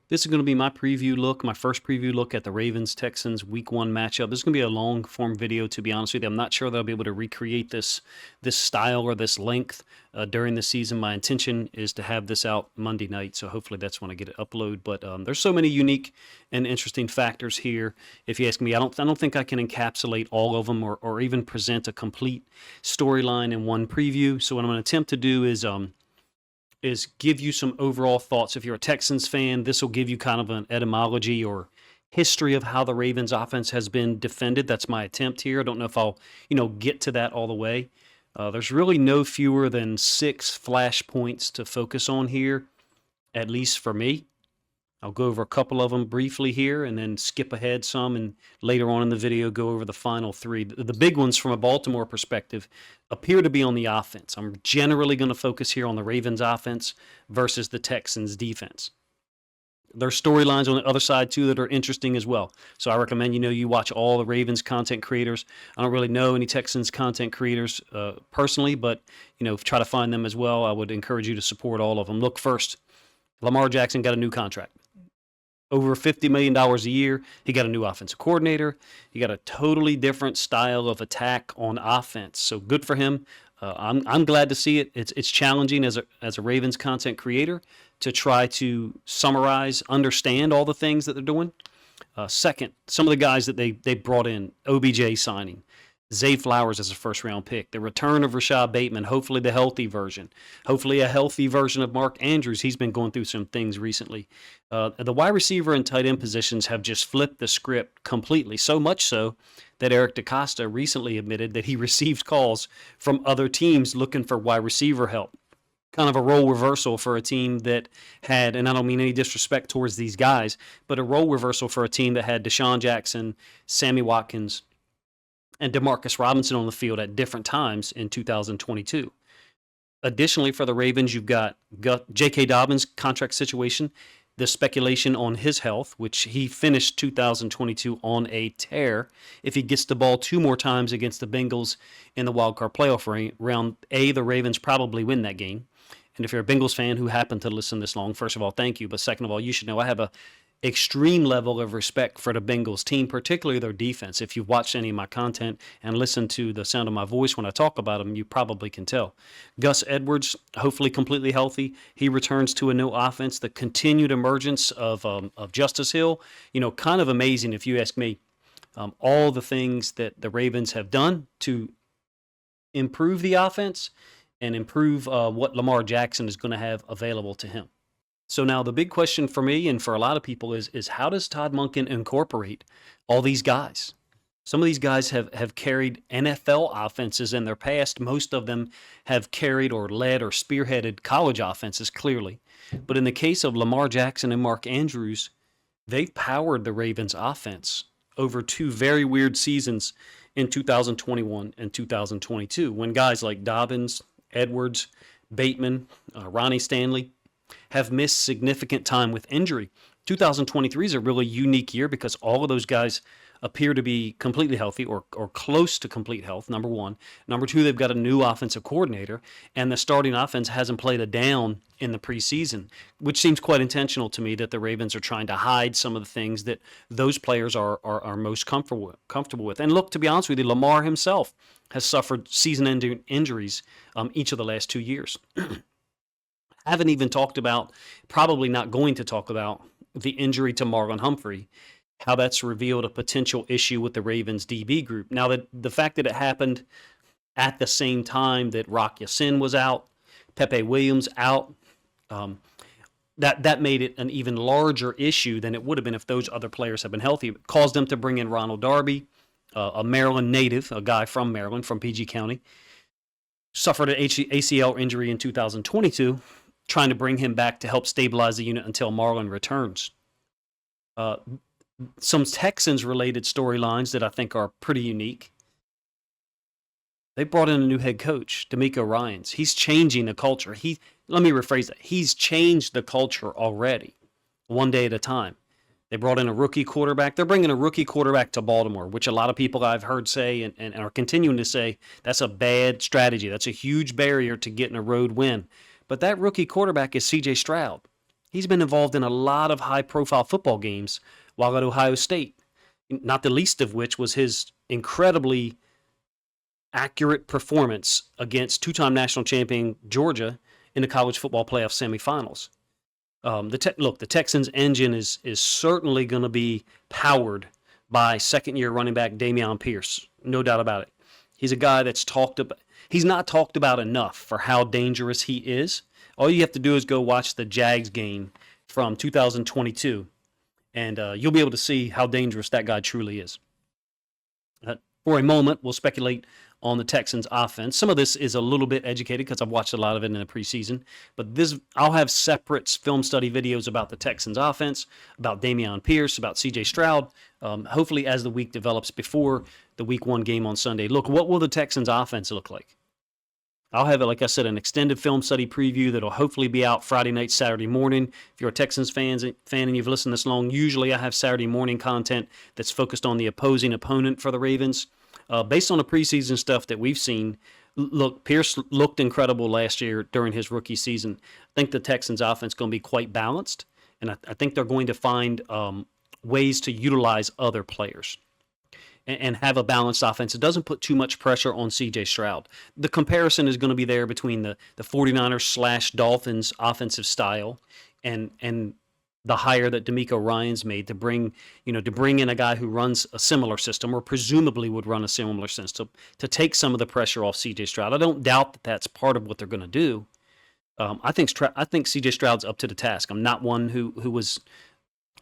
This is going to be my preview look, my first preview look at the Ravens-Texans Week 1 matchup. This is going to be a long-form video, to be honest with you. I'm not sure that I'll be able to recreate this style or this length during the season. My intention is to have this out Monday night, so hopefully that's when I get it uploaded. But there's so many unique and interesting factors here. If you ask me, I don't think I can encapsulate all of them or even present a complete storyline in one preview. So what I'm going to attempt to do is give you some overall thoughts. If you're a Texans fan, this will give you kind of an etymology or history of how the Ravens offense has been defended. That's my attempt here. I don't know if I'll, get to that all the way. There's really no fewer than 6 flashpoints to focus on here, at least for me. I'll go over a couple of them briefly here and then skip ahead some, and later on in the video go over the final 3. The big ones from a Baltimore perspective appear to be on the offense. I'm generally going to focus here on the Ravens offense versus the Texans defense. There's storylines on the other side too that are interesting as well. So I recommend you watch all the Ravens content creators. I don't really know any Texans content creators personally, but try to find them as well. I would encourage you to support all of them. Look, first, Lamar Jackson got a new contract. Over $50 million a year. He got a new offensive coordinator. He got a totally different style of attack on offense. So good for him. I'm glad to see it. It's challenging as a Ravens content creator to try to summarize, understand all the things that they're doing. Second, some of the guys that they brought in, OBJ signing, Zay Flowers as a first-round pick, the return of Rashad Bateman, hopefully the healthy version, hopefully a healthy version of Mark Andrews. He's been going through some things recently. The wide receiver and tight end positions have just flipped the script completely, so much so that Eric DeCosta recently admitted that he received calls from other teams looking for wide receiver help. Kind of a role reversal for a team that had, and I don't mean any disrespect towards these guys, but a role reversal for a team that had Deshaun Jackson, Sammy Watkins, and Demarcus Robinson on the field at different times in 2022. Additionally, for the Ravens, you've got J.K. Dobbins' contract situation, the speculation on his health, which he finished 2022 on a tear. If he gets the ball 2 more times against the Bengals in the wildcard playoff round, the Ravens probably win that game. And if you're a Bengals fan who happened to listen this long, first of all, thank you. But second of all, you should know I have a extreme level of respect for the Bengals team, particularly their defense. If you've watched any of my content and listened to the sound of my voice when I talk about them, you probably can tell. Gus Edwards, hopefully completely healthy. He returns to a new offense. The continued emergence of Justice Hill, kind of amazing if you ask me. All the things that the Ravens have done to improve the offense and improve what Lamar Jackson is going to have available to him. So now the big question for me and for a lot of people is how does Todd Monken incorporate all these guys? Some of these guys have carried NFL offenses in their past. Most of them have carried or led or spearheaded college offenses, clearly. But in the case of Lamar Jackson and Mark Andrews, they've powered the Ravens offense over 2 very weird seasons in 2021 and 2022 when guys like Dobbins, Edwards, Bateman, Ronnie Stanley have missed significant time with injury. 2023 is a really unique year because all of those guys appear to be completely healthy or close to complete health, number one. Number two, they've got a new offensive coordinator, and the starting offense hasn't played a down in the preseason, which seems quite intentional to me that the Ravens are trying to hide some of the things that those players are most comfortable with. And look, to be honest with you, Lamar himself has suffered season-ending injuries each of the last 2 years. Haven't even talked about, probably not going to talk about, the injury to Marlon Humphrey, how that's revealed a potential issue with the Ravens DB group. Now, the fact that it happened at the same time that Rock Ya-Sin was out, Pepe Williams out, that made it an even larger issue than it would have been if those other players had been healthy. It caused them to bring in Ronald Darby, a Maryland native, a guy from Maryland, from PG County, suffered an ACL injury in 2022, trying to bring him back to help stabilize the unit until Marlon returns. Some Texans-related storylines that I think are pretty unique. They brought in a new head coach, D'Amico Ryans. He's changing the culture. Let me rephrase that. He's changed the culture already, one day at a time. They brought in a rookie quarterback. They're bringing a rookie quarterback to Baltimore, which a lot of people I've heard say and are continuing to say that's a bad strategy. That's a huge barrier to getting a road win. But that rookie quarterback is C.J. Stroud. He's been involved in a lot of high-profile football games while at Ohio State, not the least of which was his incredibly accurate performance against two-time national champion Georgia in the college football playoff semifinals. The Texans' engine is certainly going to be powered by second-year running back Dameon Pierce, no doubt about it. He's a guy that's he's not talked about enough for how dangerous he is. All you have to do is go watch the Jags game from 2022, and you'll be able to see how dangerous that guy truly is. For a moment, we'll speculate on the Texans' offense. Some of this is a little bit educated because I've watched a lot of it in the preseason, but I'll have separate film study videos about the Texans' offense, about Dameon Pierce, about C.J. Stroud, hopefully as the week develops before the Week 1 game on Sunday. Look, what will the Texans' offense look like? I'll have, like I said, an extended film study preview that'll hopefully be out Friday night, Saturday morning. If you're a Texans fan and you've listened this long, usually I have Saturday morning content that's focused on the opposing opponent for the Ravens. Based on the preseason stuff that we've seen, look, Pierce looked incredible last year during his rookie season. I think the Texans' offense is going to be quite balanced, and I think they're going to find ways to utilize other players and have a balanced offense. It doesn't put too much pressure on C.J. Stroud. The comparison is going to be there between the 49ers/Dolphins offensive style and the hire that DeMeco Ryans made to bring in a guy who runs a similar system or presumably would run a similar system to take some of the pressure off C.J. Stroud. I don't doubt that that's part of what they're going to do. I think C.J. Stroud's up to the task. I'm not one who was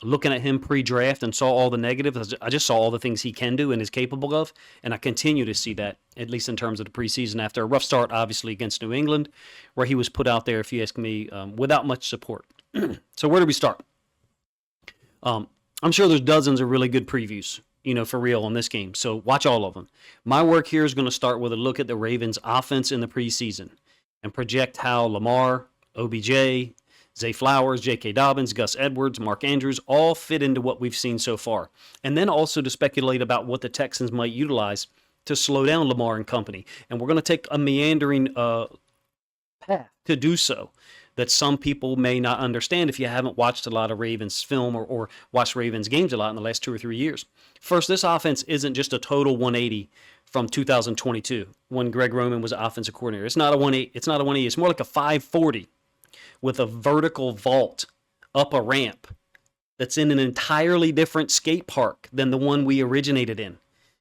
looking at him pre-draft and saw all the negatives. I just saw all the things he can do and is capable of, and I continue to see that, at least in terms of the preseason, after a rough start, obviously, against New England, where he was put out there, if you ask me, without much support. So where do we start? I'm sure there's dozens of really good previews, for real on this game, so watch all of them. My work here is going to start with a look at the Ravens' offense in the preseason and project how Lamar, OBJ, Zay Flowers, J.K. Dobbins, Gus Edwards, Mark Andrews all fit into what we've seen so far. And then also to speculate about what the Texans might utilize to slow down Lamar and company. And we're going to take a meandering path to do so that some people may not understand if you haven't watched a lot of Ravens film or watched Ravens games a lot in the last 2 or 3 years. First, this offense isn't just a total 180 from 2022 when Greg Roman was offensive coordinator. It's not a 180. It's not a 180. It's more like a 540 with a vertical vault up a ramp that's in an entirely different skate park than the one we originated in.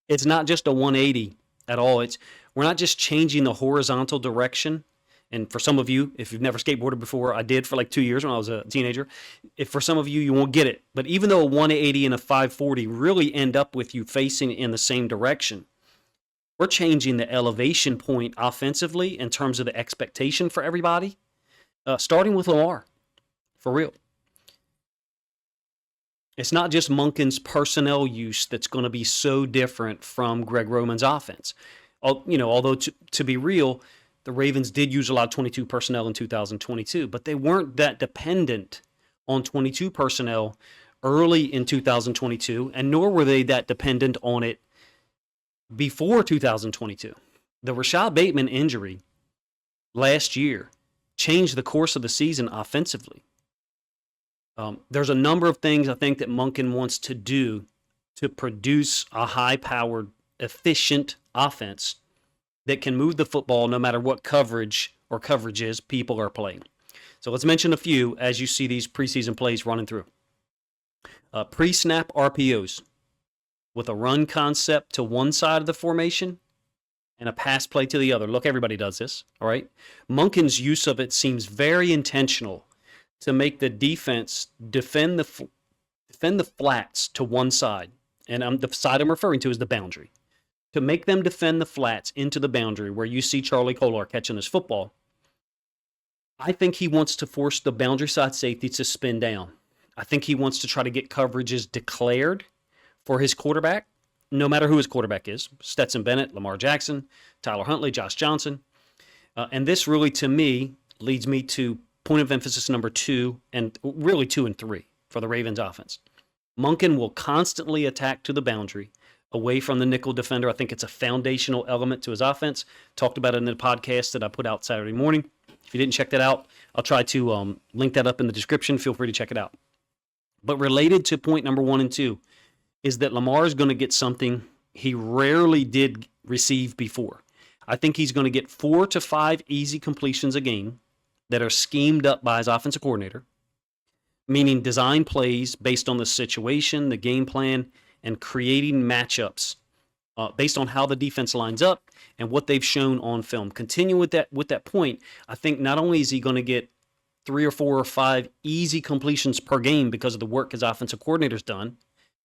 It's not just a 180 at all. We're not just changing the horizontal direction. And for some of you, if you've never skateboarded before, I did for like 2 years when I was a teenager. If for some of you, you won't get it. But even though a 180 and a 540 really end up with you facing in the same direction, we're changing the elevation point offensively in terms of the expectation for everybody, starting with Lamar, for real. It's not just Monken's personnel use that's going to be so different from Greg Roman's offense. Although to be real, the Ravens did use a lot of 22 personnel in 2022, but they weren't that dependent on 22 personnel early in 2022, and nor were they that dependent on it before 2022. The Rashad Bateman injury last year changed the course of the season offensively. There's a number of things I think that Monken wants to do to produce a high-powered, efficient offense that can move the football no matter what coverage or coverages people are playing. So let's mention a few as you see these preseason plays running through. Pre-snap RPOs with a run concept to one side of the formation and a pass play to the other. Look, everybody does this, all right? Monken's use of it seems very intentional to make the defense defend the flats to one side. And the side I'm referring to is the boundary. To make them defend the flats into the boundary where you see Charlie Kolar catching his football, I think he wants to force the boundary side safety to spin down. I think he wants to try to get coverages declared for his quarterback, no matter who his quarterback is. Stetson Bennett, Lamar Jackson, Tyler Huntley, Josh Johnson. And this really, to me, leads me to point of emphasis number 2, and really 2 and 3 for the Ravens offense. Monken will constantly attack to the boundary away from the nickel defender. I think it's a foundational element to his offense. Talked about it in the podcast that I put out Saturday morning. If you didn't check that out, I'll try to link that up in the description. Feel free to check it out. But related to point number 1 and 2 is that Lamar is going to get something he rarely did receive before. I think he's going to get 4 to 5 easy completions a game that are schemed up by his offensive coordinator, meaning design plays based on the situation, the game plan, and creating matchups based on how the defense lines up and what they've shown on film. Continue with that point. I think not only is he going to get 3 or 4 or 5 easy completions per game because of the work his offensive coordinator's done,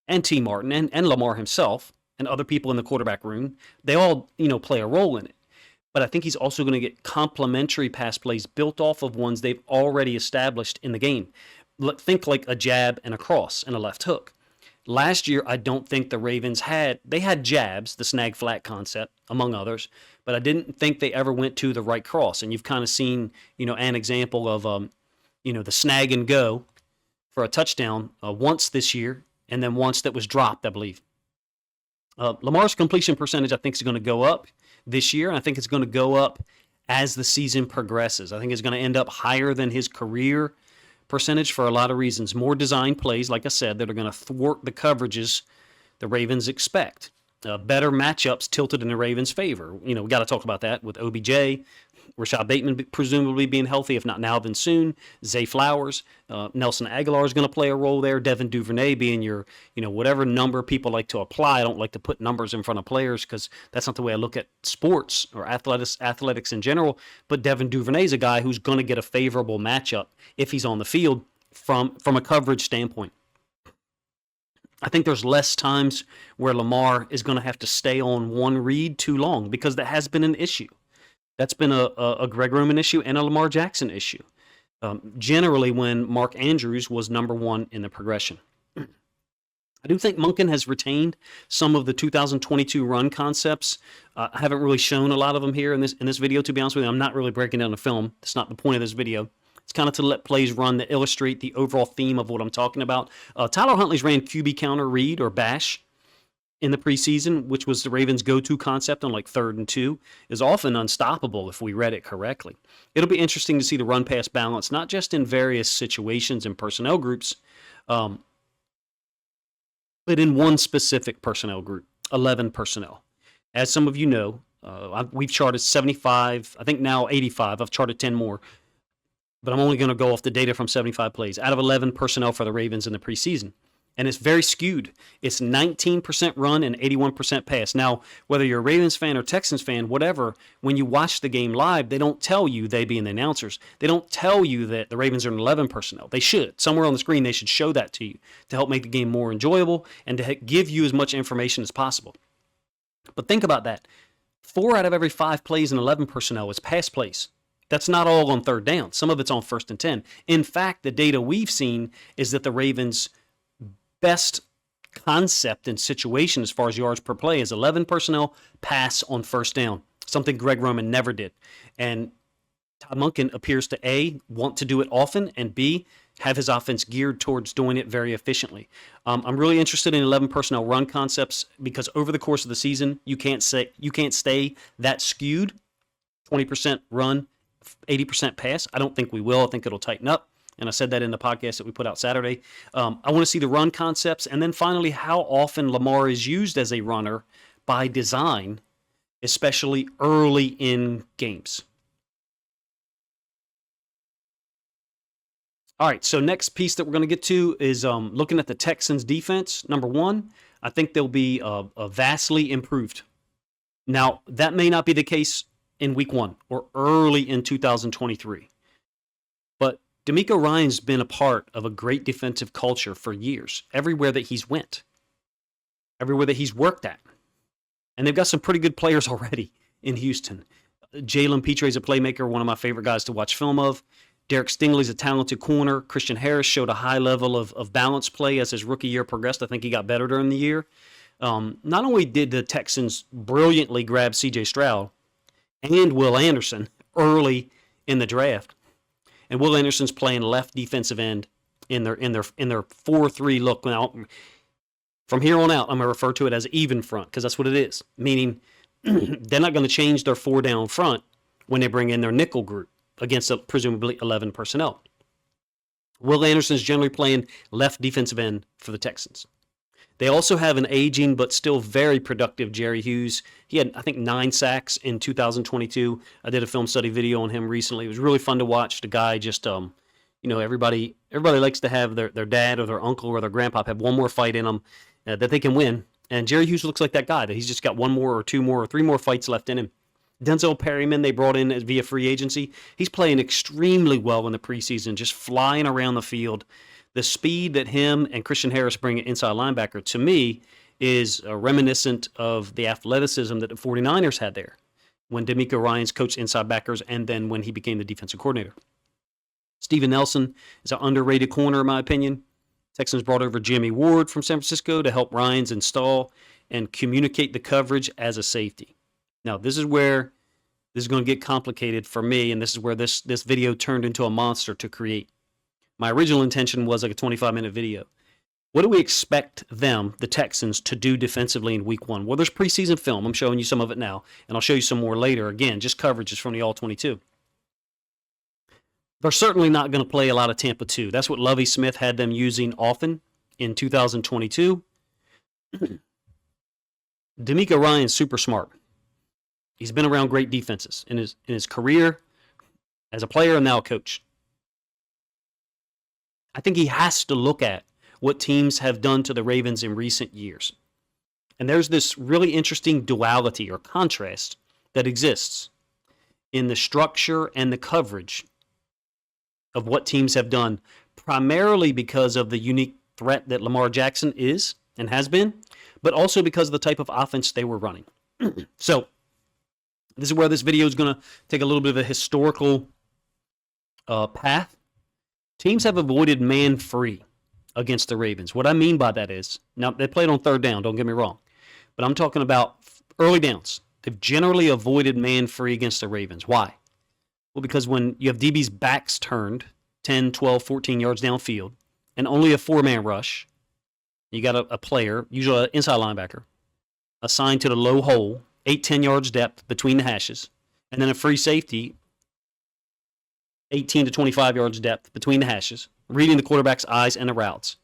and T. Martin and Lamar himself and other people in the quarterback room, they all play a role in it. But I think he's also going to get complementary pass plays built off of ones they've already established in the game. Think like a jab and a cross and a left hook. Last year, I don't think the Ravens had jabs, the snag flat concept, among others, but I didn't think they ever went to the right cross. And you've kind of seen, an example of, the snag and go for a touchdown once this year, and then once that was dropped, I believe. Lamar's completion percentage, I think, is going to go up this year, and I think it's going to go up as the season progresses. I think it's going to end up higher than his career percentage for a lot of reasons. More design plays, like I said, that are going to thwart the coverages the Ravens expect. Better matchups tilted in the Ravens' favor. We got to talk about that with OBJ, Rashad Bateman presumably being healthy, if not now, then soon. Zay Flowers, Nelson Aguilar is going to play a role there. Devin Duvernay being your, whatever number people like to apply. I don't like to put numbers in front of players because that's not the way I look at sports or athletics in general. But Devin Duvernay is a guy who's going to get a favorable matchup if he's on the field from a coverage standpoint. I think there's less times where Lamar is going to have to stay on one read too long because that has been an issue. That's been a Greg Roman issue and a Lamar Jackson issue. Generally, when Mark Andrews was number 1 in the progression. I do think Monken has retained some of the 2022 run concepts. I haven't really shown a lot of them here in this video, to be honest with you. I'm not really breaking down the film. That's not the point of this video. It's kind of to let plays run that illustrate the overall theme of what I'm talking about. Tyler Huntley's ran QB counter read or bash in the preseason, which was the Ravens' go-to concept on like 3rd and 2, is often unstoppable if we read it correctly. It'll be interesting to see the run-pass balance, not just in various situations and personnel groups, but in one specific personnel group, 11 personnel. As some of you know, we've charted 75, I think now 85. I've charted 10 more. But I'm only going to go off the data from 75 plays out of 11 personnel for the Ravens in the preseason. And it's very skewed. It's 19% run and 81% pass. Now, whether you're a Ravens fan or Texans fan, whatever, when you watch the game live, they don't tell you, they being the announcers, they don't tell you that the Ravens are an 11 personnel. They should. Somewhere on the screen, they should show that to you to help make the game more enjoyable and to give you as much information as possible. But think about that. 4 out of every 5 plays in 11 personnel is pass plays. That's not all on 3rd down. Some of it's on 1st and 10. In fact, the data we've seen is that the Ravens' best concept and situation as far as yards per play is 11 personnel pass on 1st down, something Greg Roman never did. And Todd Monken appears to A, want to do it often, and B, have his offense geared towards doing it very efficiently. I'm really interested in 11 personnel run concepts because over the course of the season, you can't stay that skewed, 20% run, 80% pass. I don't think we will. I think it'll tighten up. And I said that in the podcast that we put out Saturday. I want to see the run concepts. And then finally, how often Lamar is used as a runner by design, especially early in games. All right, so next piece that we're going to get to is looking at the Texans defense. Number 1, I think they'll be vastly improved. Now, that may not be the case in week 1 or early in 2023. But DeMeco Ryans been a part of a great defensive culture for years, everywhere that he's went, everywhere that he's worked at. And they've got some pretty good players already in Houston. Jalen Petre is a playmaker, one of my favorite guys to watch film of. Derek Stingley's a talented corner. Christian Harris showed a high level of balance play as his rookie year progressed. I think he got better during the year. Not only did the Texans brilliantly grab C.J. Stroud and Will Anderson early in the draft, and Will Anderson's playing left defensive end in their 4-3 look. Now, from here on out, I'm going to refer to it as even front because that's what it is, meaning they're not going to change their 4 down front when they bring in their nickel group. against presumably 11 personnel. Will Anderson is generally playing left defensive end for the Texans. They also have an aging but still very productive Jerry Hughes. He had, I think, 9 sacks in 2022. I did a film study video on him recently. It was really fun to watch. The guy just, everybody likes to have their dad or their uncle or their grandpa have one more fight in them that they can win. And Jerry Hughes looks like that guy, that he's just got 1 more or 2 more or 3 more fights left in him. Denzel Perryman, they brought in via free agency. He's playing extremely well in the preseason, just flying around the field. The speed that him and Christian Harris bring at inside linebacker, to me, is reminiscent of the athleticism that the 49ers had there when D'Amico Ryans coached inside backers and then when he became the defensive coordinator. Steven Nelson is an underrated corner, in my opinion. Texans brought over Jimmy Ward from San Francisco to help Ryans install and communicate the coverage as a safety. Now, this is where this is going to get complicated for me, and this is where this video turned into a monster to create. My original intention was like a 25-minute video. What do we expect them, the Texans, to do defensively in week 1? Well, there's preseason film. I'm showing you some of it now, and I'll show you some more later. Again, just coverages from the All-22. They're certainly not going to play a lot of Tampa 2. That's what Lovie Smith had them using often in 2022. D'Amico Ryan's super smart. He's been around great defenses in his career as a player and now a coach. I think he has to look at what teams have done to the Ravens in recent years. And there's this really interesting duality or contrast that exists in the structure and the coverage of what teams have done, primarily because of the unique threat that Lamar Jackson is and has been, but also because of the type of offense they were running. So this is where this video is going to take a little bit of a historical path. Teams have avoided man-free against the Ravens. What I mean by that is, now they played on 3rd down, don't get me wrong, but I'm talking about early downs. They've generally avoided man-free against the Ravens. Why? Well, because when you have DB's backs turned 10, 12, 14 yards downfield and only a 4-man rush, you got a player, usually an inside linebacker, assigned to the low hole, 8, 10 yards depth between the hashes, and then a free safety 18 to 25 yards depth between the hashes, reading the quarterback's eyes and the routes.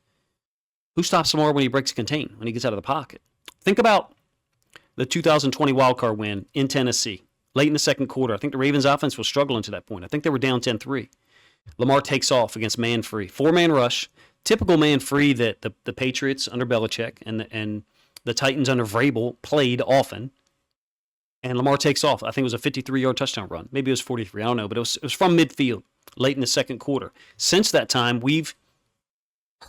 Who stops Lamar when he breaks contain, when he gets out of the pocket? Think about the 2020 wildcard win in Tennessee, late in the second quarter. I think the Ravens offense was struggling to that point. I think they were down 10-3. Lamar takes off against man-free. 4-man rush, typical man-free that the Patriots under Belichick and the Titans under Vrabel played often. And Lamar takes off. I think it was a 53-yard touchdown run. Maybe it was 43. I don't know. But it was from midfield, late in the second quarter. Since that time, we've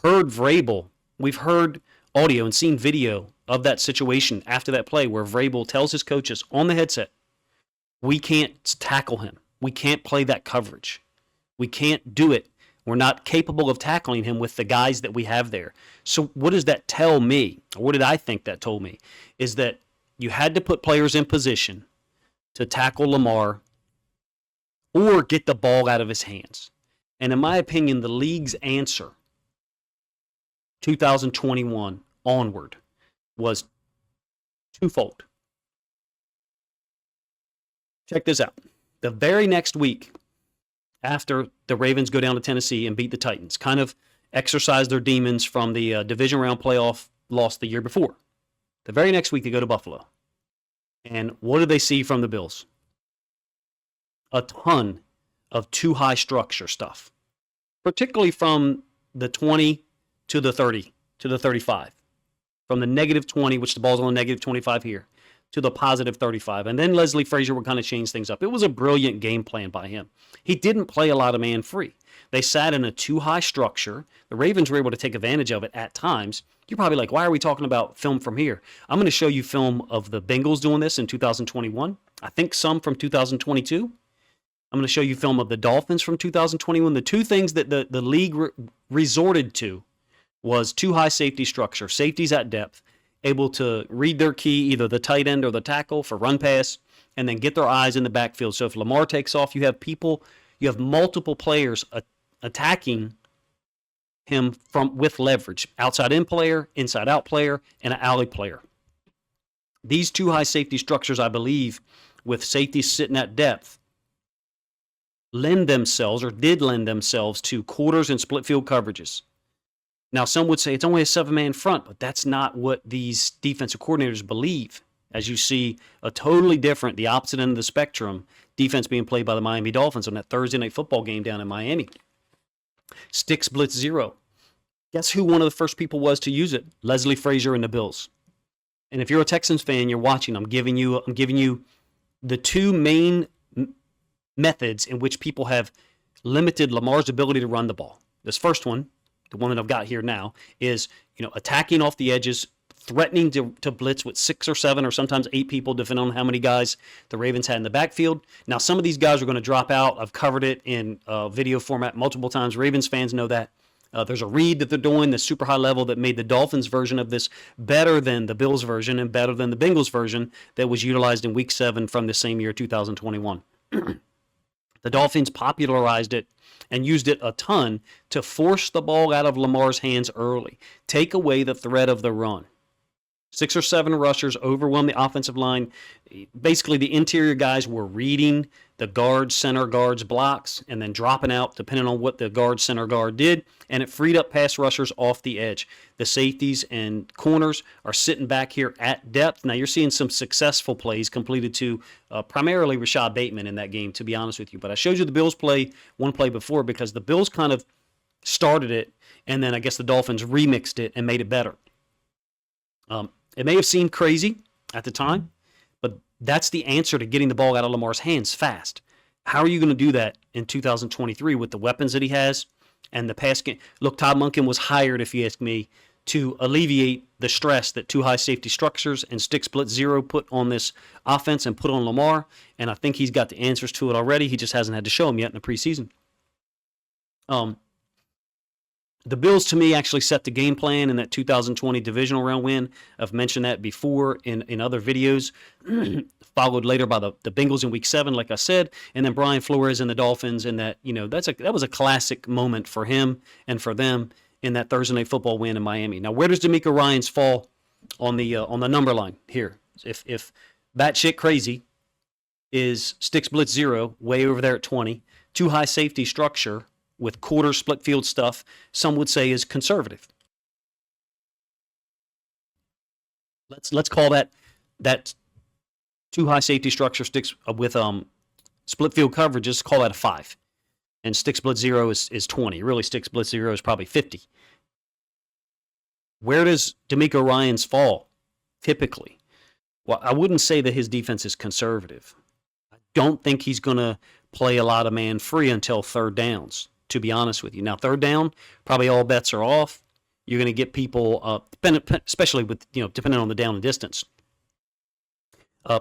heard Vrabel. We've heard audio and seen video of that situation after that play where Vrabel tells his coaches on the headset, we can't tackle him. We can't play that coverage. We can't do it. We're not capable of tackling him with the guys that we have there. So what does that tell me? Or what did I think that told me? Is that you had to put players in position to tackle Lamar or get the ball out of his hands. And in my opinion, the league's answer, 2021 onward, was twofold. Check this out. The very next week, after the Ravens go down to Tennessee and beat the Titans, kind of exercise their demons from the division round playoff loss the year before. The very next week, they go to Buffalo. And what do they see from the Bills? A ton of too high structure stuff, particularly from the 20 to the 30 to the 35. From the negative 20, which the ball's on the negative 25 here, to the positive 35. And then Leslie Frazier would kind of change things up. It was a brilliant game plan by him. He didn't play a lot of man-free. They sat in a too high structure. The Ravens were able to take advantage of it at times. You're probably like, why are we talking about film from here? I'm going to show you film of the Bengals doing this in 2021. I think some from 2022. I'm going to show you film of the Dolphins from 2021. The two things that the league resorted to was too high safety structure. Safeties at depth, able to read their key, either the tight end or the tackle for run pass, and then get their eyes in the backfield. So if Lamar takes off, you have multiple players attacking him with leverage. Outside in player, inside out player, and an alley player. These two high safety structures, I believe, with safeties sitting at depth, lend themselves or did lend themselves to quarters and split field coverages. Now, some would say it's only a 7-man front, but that's not what these defensive coordinators believe. As you see a totally different, the opposite end of the spectrum, defense being played by the Miami Dolphins on that Thursday night football game down in Miami. Sticks blitz zero. Guess who one of the first people was to use it? Leslie Frazier and the Bills. And if you're a Texans fan, you're watching, I'm giving you the two main methods in which people have limited Lamar's ability to run the ball. This first one, the one that I've got here now, is attacking off the edges, threatening to blitz with 6 or 7 or sometimes 8 people, depending on how many guys the Ravens had in the backfield. Now, some of these guys are going to drop out. I've covered it in video format multiple times. Ravens fans know that. There's a read that they're doing, the super high level, that made the Dolphins version of this better than the Bills version and better than the Bengals version that was utilized in Week 7 from the same year, 2021. The Dolphins popularized it and used it a ton to force the ball out of Lamar's hands early, take away the threat of the run. 6 or 7 rushers overwhelmed the offensive line. Basically, the interior guys were reading the center guards blocks and then dropping out depending on what the center guard did, and it freed up pass rushers off the edge. The safeties and corners are sitting back here at depth. Now, you're seeing some successful plays completed to primarily Rashad Bateman in that game, to be honest with you. But I showed you the Bills play one play before because the Bills kind of started it, and then I guess the Dolphins remixed it and made it better. It may have seemed crazy at the time, but that's the answer to getting the ball out of Lamar's hands fast. How are you going to do that in 2023 with the weapons that he has and the pass game? Look, Todd Monken was hired, if you ask me, to alleviate the stress that 2 high safety structures and stick split zero put on this offense and put on Lamar, and I think he's got the answers to it already. He just hasn't had to show them yet in the preseason. The Bills, to me, actually set the game plan in that 2020 divisional round win. I've mentioned that before in other videos, followed later by the Bengals in Week 7, like I said, and then Brian Flores and the Dolphins, and that was a classic moment for him and for them in that Thursday night football win in Miami. Now, where does D'Amico Ryans fall on the number line here? If batshit crazy is sticks blitz zero, way over there at 20, 2 high safety structure with quarter split field stuff, some would say is conservative. Let's call that 2 high safety structure sticks with split field coverages, call that a 5. And stick split zero is 20. Really, stick split zero is probably 50. Where does D'Amico Ryans fall typically? Well, I wouldn't say that his defense is conservative. I don't think he's going to play a lot of man free until third downs, to be honest with you. Now, third down, probably all bets are off. You're going to get people, especially with depending on the down and distance,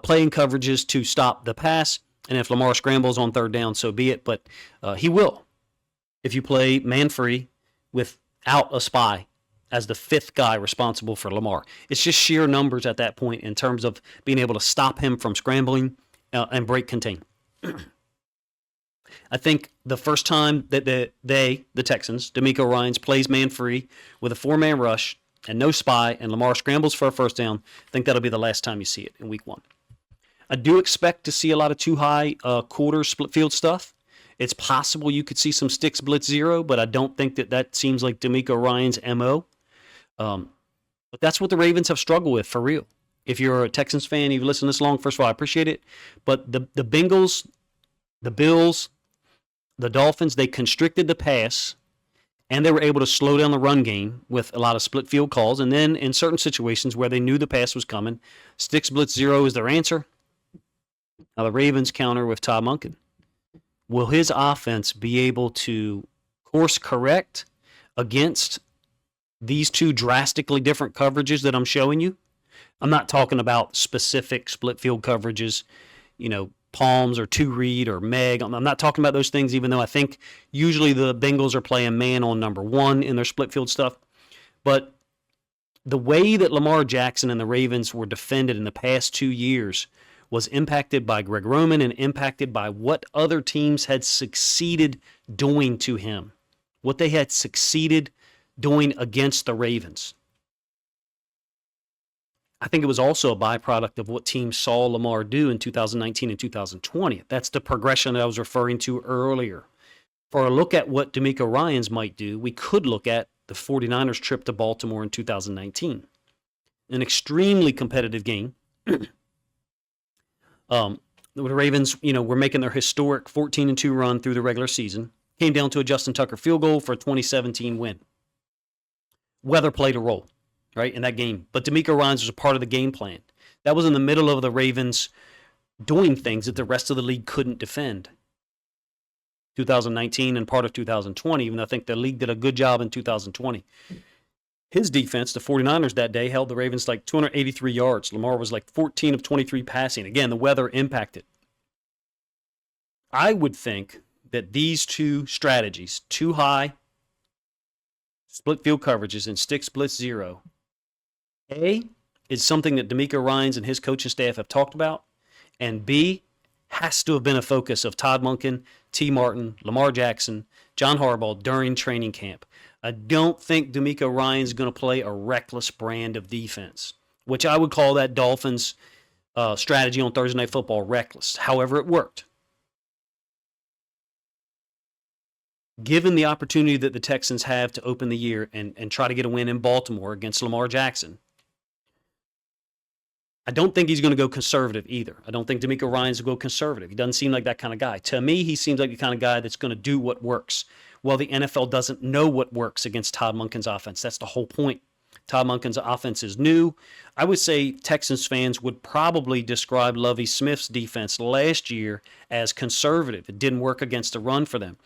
playing coverages to stop the pass. And if Lamar scrambles on third down, so be it. But he will, if you play man free without a spy as the 5th guy responsible for Lamar. It's just sheer numbers at that point in terms of being able to stop him from scrambling and break contain. I think the first time that the Texans, D'Amico Ryans, plays man-free with a 4-man rush and no spy, and Lamar scrambles for a first down, I think that'll be the last time you see it in Week 1. I do expect to see a lot of 2 high quarter split field stuff. It's possible you could see some sticks blitz zero, but I don't think that seems like D'Amico Ryans' MO. But that's what the Ravens have struggled with, for real. If you're a Texans fan, you've listened this long, first of all, I appreciate it. But the Bengals, the Bills, the Dolphins, they constricted the pass, and they were able to slow down the run game with a lot of split field calls. And then in certain situations where they knew the pass was coming, sticks blitz zero is their answer. Now the Ravens counter with Todd Monken. Will his offense be able to course correct against these 2 drastically different coverages that I'm showing you? I'm not talking about specific split field coverages, palms or 2 read or meg. I'm not talking about those things, even though I think usually the Bengals are playing man on number 1 in their split field stuff. But the way that Lamar Jackson and the Ravens were defended in the past 2 years was impacted by Greg Roman and impacted by what other teams had succeeded doing to him, what they had succeeded doing against the Ravens. I think it was also a byproduct of what teams saw Lamar do in 2019 and 2020. That's the progression that I was referring to earlier. For a look at what DeMeco Ryans might do, we could look at the 49ers trip to Baltimore in 2019. An extremely competitive game. The Ravens, were making their historic 14-2 run through the regular season. Came down to a Justin Tucker field goal for a 2017 win. Weather played a role, right, in that game. But DeMeco Ryans was a part of the game plan. That was in the middle of the Ravens doing things that the rest of the league couldn't defend. 2019 and part of 2020, even though I think the league did a good job in 2020. His defense, the 49ers that day, held the Ravens like 283 yards. Lamar was like 14 of 23 passing. Again, the weather impacted. I would think that these two strategies, too high split field coverages and stick splits zero, A, is something that DeMeco Ryans and his coaching staff have talked about, and B, has to have been a focus of Todd Monken, T. Martin, Lamar Jackson, John Harbaugh during training camp. I don't think DeMeco Ryans is going to play a reckless brand of defense, which I would call that Dolphins strategy on Thursday Night Football reckless. However, it worked. Given the opportunity that the Texans have to open the year and try to get a win in Baltimore against Lamar Jackson, I don't think he's going to go conservative either. I don't think DeMeco Ryans will go conservative. He doesn't seem like that kind of guy. To me, he seems like the kind of guy that's going to do what works. Well, the NFL doesn't know what works against Todd Monken's offense. That's the whole point. Todd Monken's offense is new. I would say Texans fans would probably describe Lovie Smith's defense last year as conservative. It didn't work against the run for them.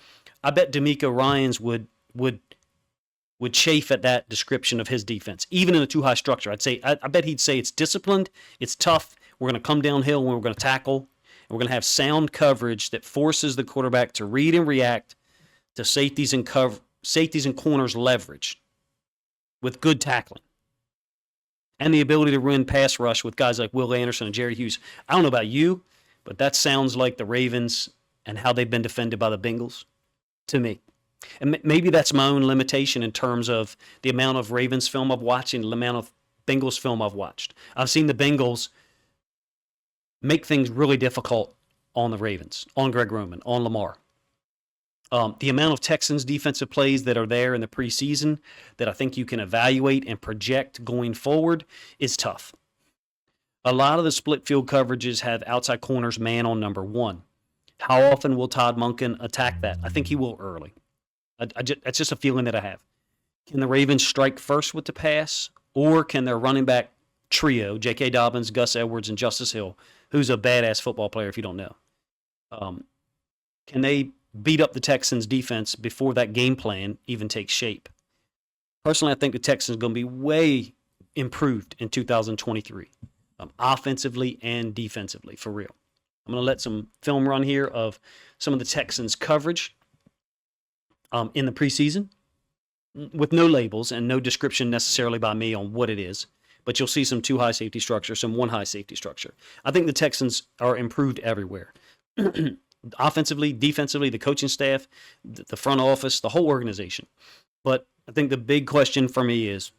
I bet DeMeco Ryans would chafe at that description of his defense, even in a too high structure. I bet he'd say it's disciplined, it's tough, we're going to come downhill when we're going to tackle, and we're going to have sound coverage that forces the quarterback to read and react to safeties and corners leverage with good tackling. And the ability to win pass rush with guys like Will Anderson and Jerry Hughes. I don't know about you, but that sounds like the Ravens and how they've been defended by the Bengals to me. And maybe that's my own limitation in terms of the amount of Ravens film I've watched and the amount of Bengals film I've watched. I've seen the Bengals make things really difficult on the Ravens, on Greg Roman, on Lamar. The amount of Texans defensive plays that are there in the preseason that I think you can evaluate and project going forward is tough. A lot of the split field coverages have outside corners man on number one. How often will Todd Monken attack that? I think he will early. That's just a feeling that I have. Can the Ravens strike first with the pass, or can their running back trio, J.K. Dobbins, Gus Edwards, and Justice Hill, who's a badass football player if you don't know, can they beat up the Texans' defense before that game plan even takes shape? Personally, I think the Texans are going to be way improved in 2023, offensively and defensively, for real. I'm going to let some film run here of some of the Texans' coverage in the preseason with no labels and no description necessarily by me on what it is. But you'll see some two high safety structure, some one high safety structure. I think the Texans are improved everywhere. Offensively, defensively, the coaching staff, the front office, the whole organization. But I think the big question for me is,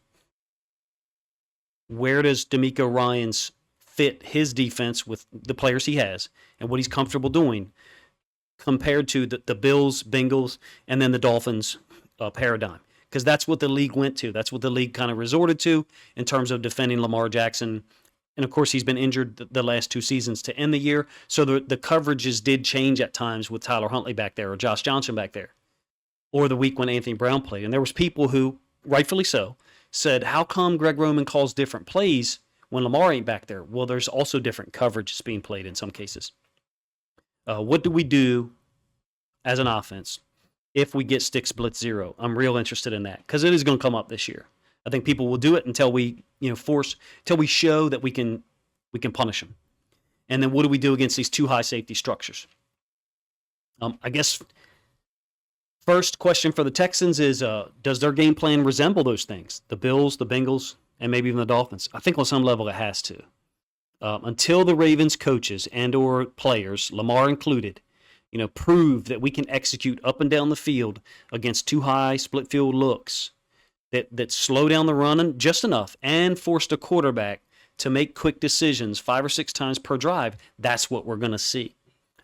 where does DeMeco Ryans fit his defense with the players he has and what he's comfortable doing compared to the Bills, Bengals, and then the Dolphins paradigm? Because that's what the league went to. That's what the league kind of resorted to in terms of defending Lamar Jackson. And, of course, he's been injured the last two seasons to end the year. So the coverages did change at times with Tyler Huntley back there or Josh Johnson back there, or the week when Anthony Brown played. And there was people who, rightfully so, said, how come Greg Roman calls different plays when Lamar ain't back there? Well, there's also different coverages being played in some cases. What do we do as an offense if we get stick split zero? I'm real interested in that because it is going to come up this year. I think people will do it until we, until we show that we can punish them. And then what do we do against these two high safety structures? I guess first question for the Texans is, does their game plan resemble those things? The Bills, the Bengals, and maybe even the Dolphins? I think on some level it has to. Until the Ravens coaches and or players, Lamar included, prove that we can execute up and down the field against two high split field looks that slow down the running just enough and force the quarterback to make quick decisions 5 or 6 times per drive, that's what we're going to see.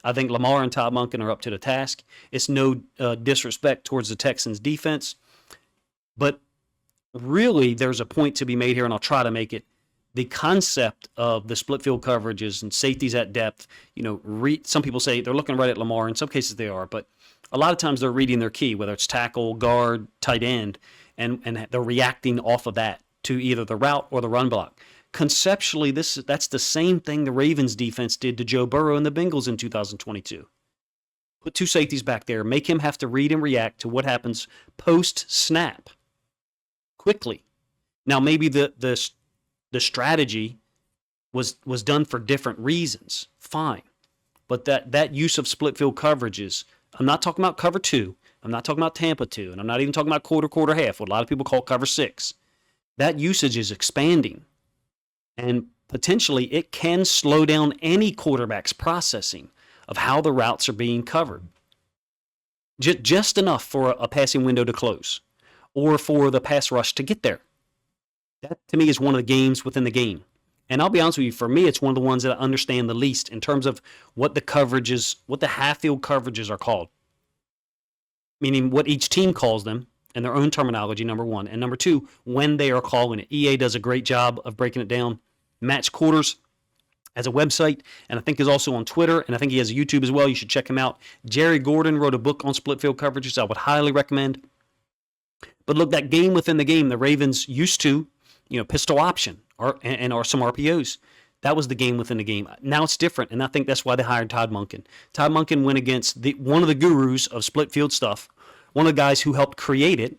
I think Lamar and Todd Monken are up to the task. It's no disrespect towards the Texans defense, but really there's a point to be made here, and I'll try to make it. The concept of the split field coverages and safeties at depth, some people say they're looking right at Lamar. In some cases they are, but a lot of times they're reading their key, whether it's tackle, guard, tight end, and they're reacting off of that to either the route or the run block. Conceptually, that's the same thing the Ravens defense did to Joe Burrow and the Bengals in 2022. Put 2 safeties back there, make him have to read and react to what happens post-snap quickly. Now, maybe the strategy was done for different reasons. Fine. But that use of split field coverages, I'm not talking about cover 2. I'm not talking about Tampa 2. And I'm not even talking about quarter, half, what a lot of people call cover 6. That usage is expanding. And potentially it can slow down any quarterback's processing of how the routes are being covered. Just enough for a passing window to close or for the pass rush to get there. That, to me, is one of the games within the game. And I'll be honest with you, for me, it's one of the ones that I understand the least in terms of what the coverages, what the half-field coverages are called. Meaning what each team calls them in their own terminology, number one. And number two, when they are calling it. EA does a great job of breaking it down. Match Quarters has a website, and I think is also on Twitter, and I think he has a YouTube as well. You should check him out. Jerry Gordon wrote a book on split field coverages I would highly recommend. But look, that game within the game, the Ravens used to, pistol option or some RPOs. That was the game within the game. Now it's different, and I think that's why they hired Todd Monken. Todd Monken went against one of the gurus of split field stuff, one of the guys who helped create it,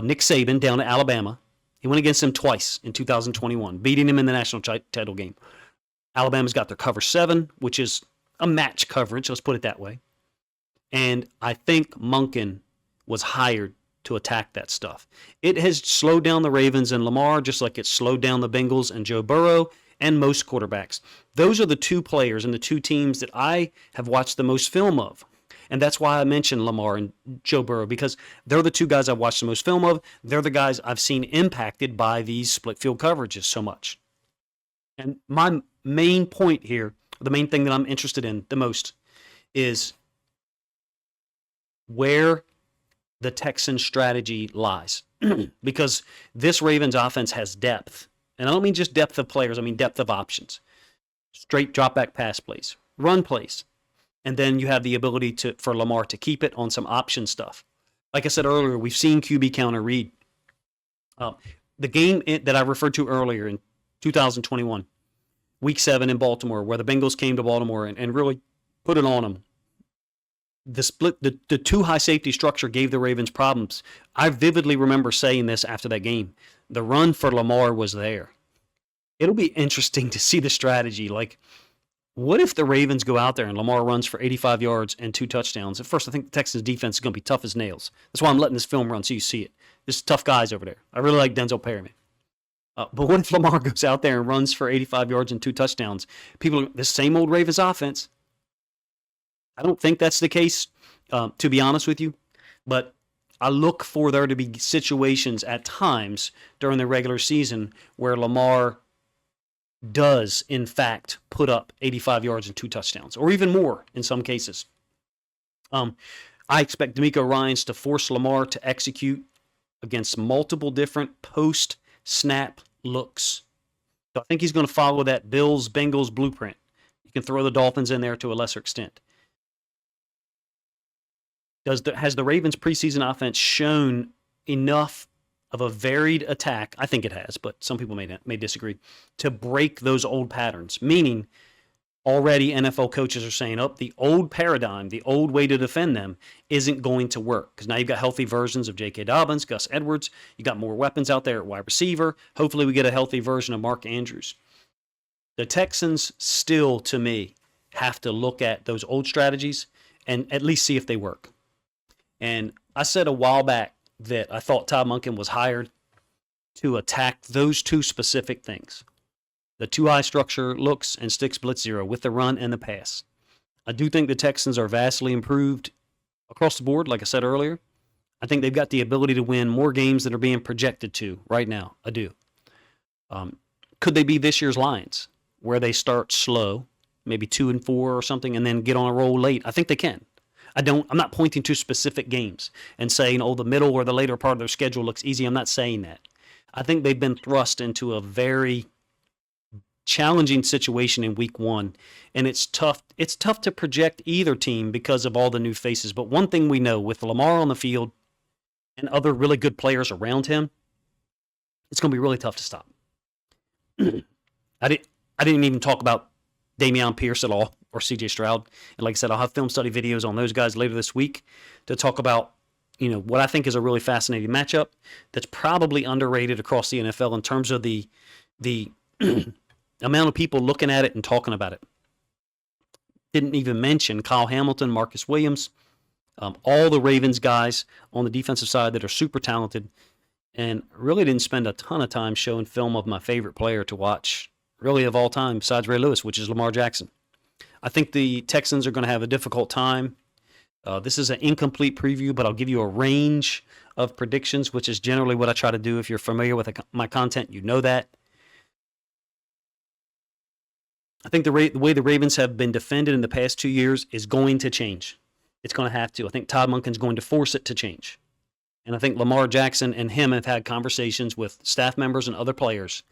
Nick Saban down at Alabama. He went against him twice in 2021, beating him in the national title game. Alabama's got their cover 7, which is a match coverage, let's put it that way. And I think Monken was hired to attack that stuff. It has slowed down the Ravens and Lamar, just like it slowed down the Bengals and Joe Burrow and most quarterbacks. Those are the 2 players and the 2 teams that I have watched the most film of. And that's why I mentioned Lamar and Joe Burrow, because they're the 2 guys I've watched the most film of. They're the guys I've seen impacted by these split field coverages so much. And my main point here, the main thing that I'm interested in the most, is where the Texans strategy lies. Because this Ravens offense has depth. And I don't mean just depth of players, I mean depth of options. Straight drop back pass plays, run plays. And then you have the ability for Lamar to keep it on some option stuff. Like I said earlier, we've seen QB counter read. The game that I referred to earlier in 2021, Week 7 in Baltimore, where the Bengals came to Baltimore and really put it on them. The 2 high safety structure gave the Ravens problems. I vividly remember saying this after that game. The run for Lamar was there. It'll be interesting to see the strategy. Like, what if the Ravens go out there and Lamar runs for 85 yards and 2 touchdowns? At first, I think the Texans defense is going to be tough as nails. That's why I'm letting this film run so you see it. There's tough guys over there. I really like Denzel Perryman. But what if Lamar goes out there and runs for 85 yards and 2 touchdowns? People, this same old Ravens offense. I don't think that's the case, to be honest with you. But I look for there to be situations at times during the regular season where Lamar does, in fact, put up 85 yards and 2 touchdowns, or even more in some cases. I expect DeMeco Ryans to force Lamar to execute against multiple different post-snap looks. So I think he's going to follow that Bills-Bengals blueprint. You can throw the Dolphins in there to a lesser extent. Has the Ravens preseason offense shown enough of a varied attack? I think it has, but some people may disagree, to break those old patterns. Meaning, already NFL coaches are saying, the old paradigm, the old way to defend them isn't going to work. Because now you've got healthy versions of J.K. Dobbins, Gus Edwards. You got more weapons out there at wide receiver. Hopefully we get a healthy version of Mark Andrews. The Texans still, to me, have to look at those old strategies and at least see if they work. And I said a while back that I thought Todd Monken was hired to attack those 2 specific things. The 2 high structure looks and stick split 0 with the run and the pass. I do think the Texans are vastly improved across the board, like I said earlier. I think they've got the ability to win more games than are being projected to right now. I do. Could they be this year's Lions, where they start slow, maybe 2-4 or something, and then get on a roll late? I think they can. I'm not pointing to specific games and saying, oh, the middle or the later part of their schedule looks easy. I'm not saying that. I think they've been thrust into a very challenging situation in week one, and it's tough. It's tough to project either team because of all the new faces. But one thing we know, with Lamar on the field and other really good players around him, it's going to be really tough to stop. I didn't even talk about Dameon Pierce at all, or C.J. Stroud. And like I said, I'll have film study videos on those guys later this week to talk about, what I think is a really fascinating matchup that's probably underrated across the NFL in terms of the amount of people looking at it and talking about it. Didn't even mention Kyle Hamilton, Marcus Williams, all the Ravens guys on the defensive side that are super talented, and really didn't spend a ton of time showing film of my favorite player to watch, really of all time, besides Ray Lewis, which is Lamar Jackson. I think the Texans are going to have a difficult time. This is an incomplete preview, but I'll give you a range of predictions, which is generally what I try to do. If you're familiar with my content, you know that. I think the way the Ravens have been defended in the past 2 years is going to change. It's going to have to. I think Todd Monken's going to force it to change. And I think Lamar Jackson and him have had conversations with staff members and other players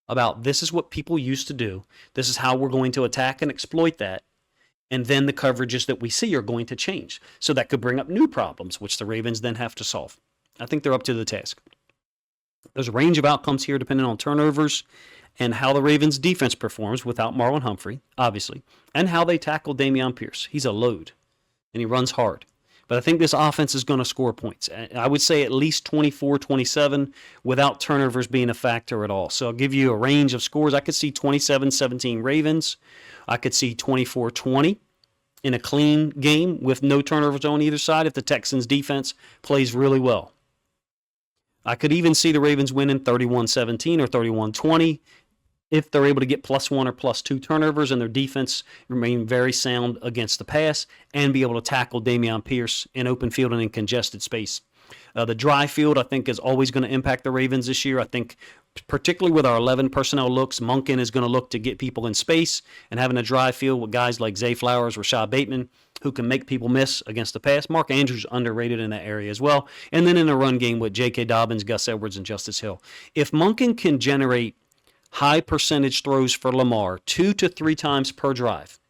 about this is what people used to do. This is how we're going to attack and exploit that. And then the coverages that we see are going to change. So that could bring up new problems, which the Ravens then have to solve. I think they're up to the task. There's a range of outcomes here depending on turnovers and how the Ravens' defense performs without Marlon Humphrey, obviously, and how they tackle Dameon Pierce. He's a load, and he runs hard. But I think this offense is going to score points. I would say at least 24, 27 without turnovers being a factor at all. So I'll give you a range of scores. I could see 27-17 Ravens. I could see 24-20 in a clean game with no turnovers on either side if the Texans' defense plays really well. I could even see the Ravens winning 31-17 or 31-20 if they're able to get +1 or +2 turnovers and their defense remain very sound against the pass and be able to tackle Dameon Pierce in open field and in congested space. The dry field, I think, is always going to impact the Ravens this year. I think particularly with our 11 personnel looks, Monken is going to look to get people in space, and having a dry field with guys like Zay Flowers, Rashad Bateman, who can make people miss against the pass. Mark Andrews underrated in that area as well. And then in a run game with J.K. Dobbins, Gus Edwards, and Justice Hill. If Monken can generate high percentage throws for Lamar 2 to 3 times per drive,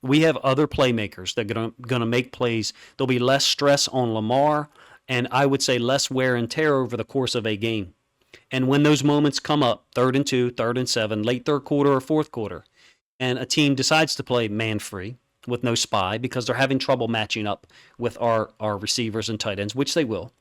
we have other playmakers that are going to make plays. There'll be less stress on Lamar, and I would say less wear and tear over the course of a game. And when those moments come up, 3rd and 2, 3rd and 7, late third quarter or fourth quarter, and a team decides to play man-free with no spy because they're having trouble matching up with our receivers and tight ends, which they will,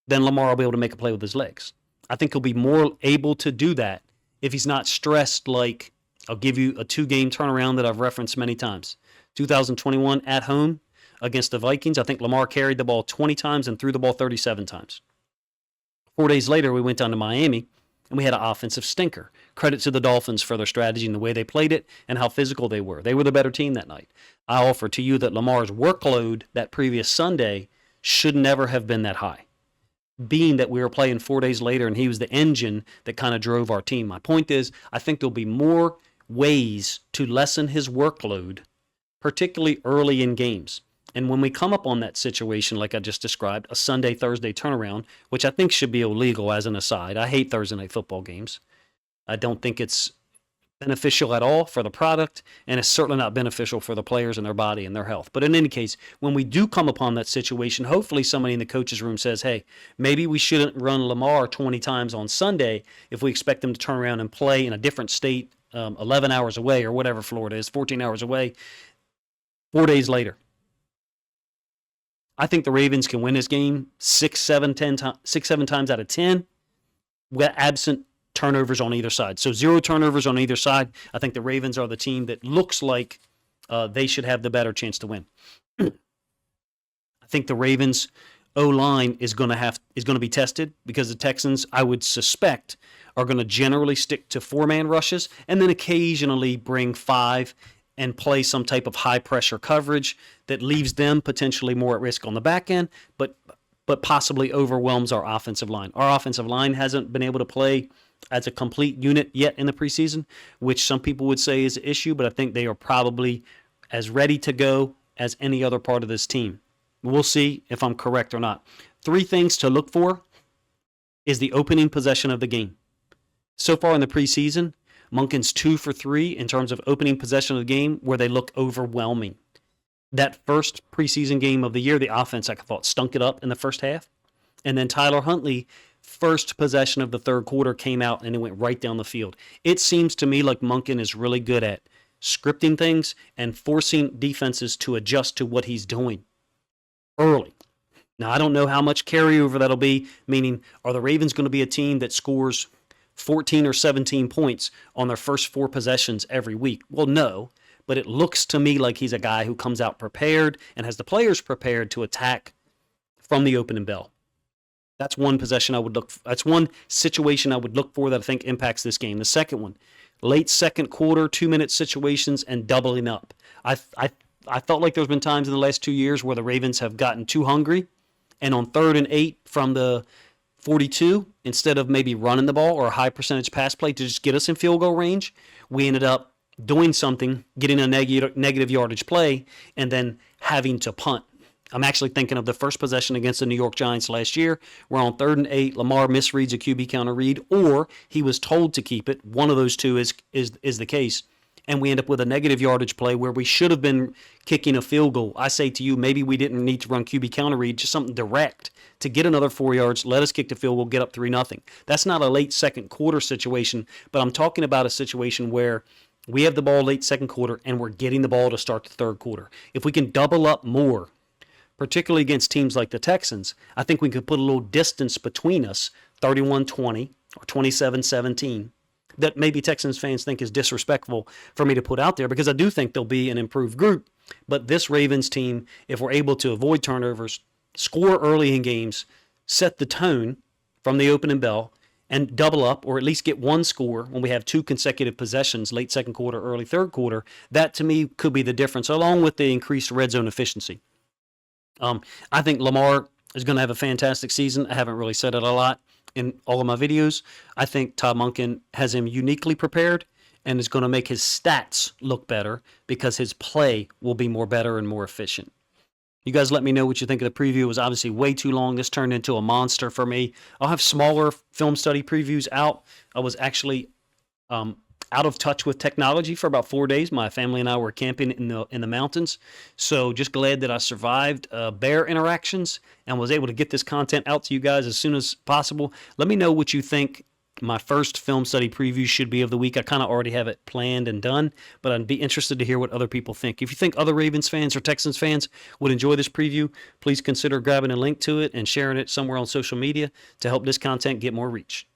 then Lamar will be able to make a play with his legs. I think he'll be more able to do that if he's not stressed like, I'll give you a 2-game turnaround that I've referenced many times. 2021 at home against the Vikings, I think Lamar carried the ball 20 times and threw the ball 37 times. 4 days later, we went down to Miami, and we had an offensive stinker. Credit to the Dolphins for their strategy and the way they played it and how physical they were. They were the better team that night. I offer to you that Lamar's workload that previous Sunday should never have been that high, being that we were playing 4 days later and he was the engine that kind of drove our team. My point is, I think there'll be more ways to lessen his workload, particularly early in games. And when we come up on that situation, like I just described, a Sunday, Thursday turnaround, which I think should be illegal as an aside. I hate Thursday night football games. I don't think it's beneficial at all for the product, and it's certainly not beneficial for the players and their body and their health. But in any case, when we do come upon that situation, hopefully somebody in the coach's room says, hey, maybe we shouldn't run Lamar 20 times on Sunday if we expect them to turn around and play in a different state 11 hours away or whatever Florida is, 14 hours away, 4 days later. I think the Ravens can win this game 6-7 times out of 10 with absent turnovers on either side. So 0 turnovers on either side. I think the Ravens are the team that looks like they should have the better chance to win. I think the Ravens O-line is going to be tested because the Texans, I would suspect, are going to generally stick to 4-man rushes and then occasionally bring 5 and play some type of high-pressure coverage that leaves them potentially more at risk on the back end. But but possibly overwhelms our offensive line. Our offensive line hasn't been able to play as a complete unit yet in the preseason, which some people would say is an issue, but I think they are probably as ready to go as any other part of this team. We'll see if I'm correct or not. 3 things to look for is the opening possession of the game. So far in the preseason, Monken's 2 for 3 in terms of opening possession of the game where they look overwhelming. That first preseason game of the year, the offense, I thought, stunk it up in the first half. And then Tyler Huntley, first possession of the third quarter, came out and it went right down the field. It seems to me like Monken is really good at scripting things and forcing defenses to adjust to what he's doing early. Now, I don't know how much carryover that'll be, meaning are the Ravens going to be a team that scores 14 or 17 points on their first 4 possessions every week? Well, no, but it looks to me like he's a guy who comes out prepared and has the players prepared to attack from the opening bell. That's one possession I would look for. That's one situation I would look for that I think impacts this game. The second one, late second quarter, 2-minute situations and doubling up. I felt like there's been times in the last 2 years where the Ravens have gotten too hungry, and on 3rd and 8 from the 42, instead of maybe running the ball or a high percentage pass play to just get us in field goal range, we ended up doing something, getting a negative yardage play, and then having to punt. I'm actually thinking of the first possession against the New York Giants last year, where on 3rd and 8, Lamar misreads a QB counter read, or he was told to keep it. One of those two is the case. And we end up with a negative yardage play where we should have been kicking a field goal. I say to you, maybe we didn't need to run QB counter read, just something direct to get another 4 yards, let us kick the field goal, get up 3-0. That's not a late second quarter situation, but I'm talking about a situation where we have the ball late second quarter and we're getting the ball to start the third quarter. If we can double up more, particularly against teams like the Texans, I think we could put a little distance between us, 31-20 or 27-17, that maybe Texans fans think is disrespectful for me to put out there, because I do think they'll be an improved group. But this Ravens team, if we're able to avoid turnovers, score early in games, set the tone from the opening bell, and double up or at least get one score when we have 2 consecutive possessions, late second quarter, early third quarter, that to me could be the difference, along with the increased red zone efficiency. I think Lamar is going to have a fantastic season. I haven't really said it a lot in all of my videos. I think Todd Monken has him uniquely prepared and is going to make his stats look better because his play will be more better and more efficient. You guys let me know what you think of the preview. It was obviously way too long. This turned into a monster for me. I'll have smaller film study previews out. I was actually out of touch with technology for about 4 days. My family and I were camping in the mountains. So just glad that I survived bear interactions and was able to get this content out to you guys as soon as possible. Let me know what you think my first film study preview should be of the week. I kind of already have it planned and done, but I'd be interested to hear what other people think. If you think other Ravens fans or Texans fans would enjoy this preview, please consider grabbing a link to it and sharing it somewhere on social media to help this content get more reach.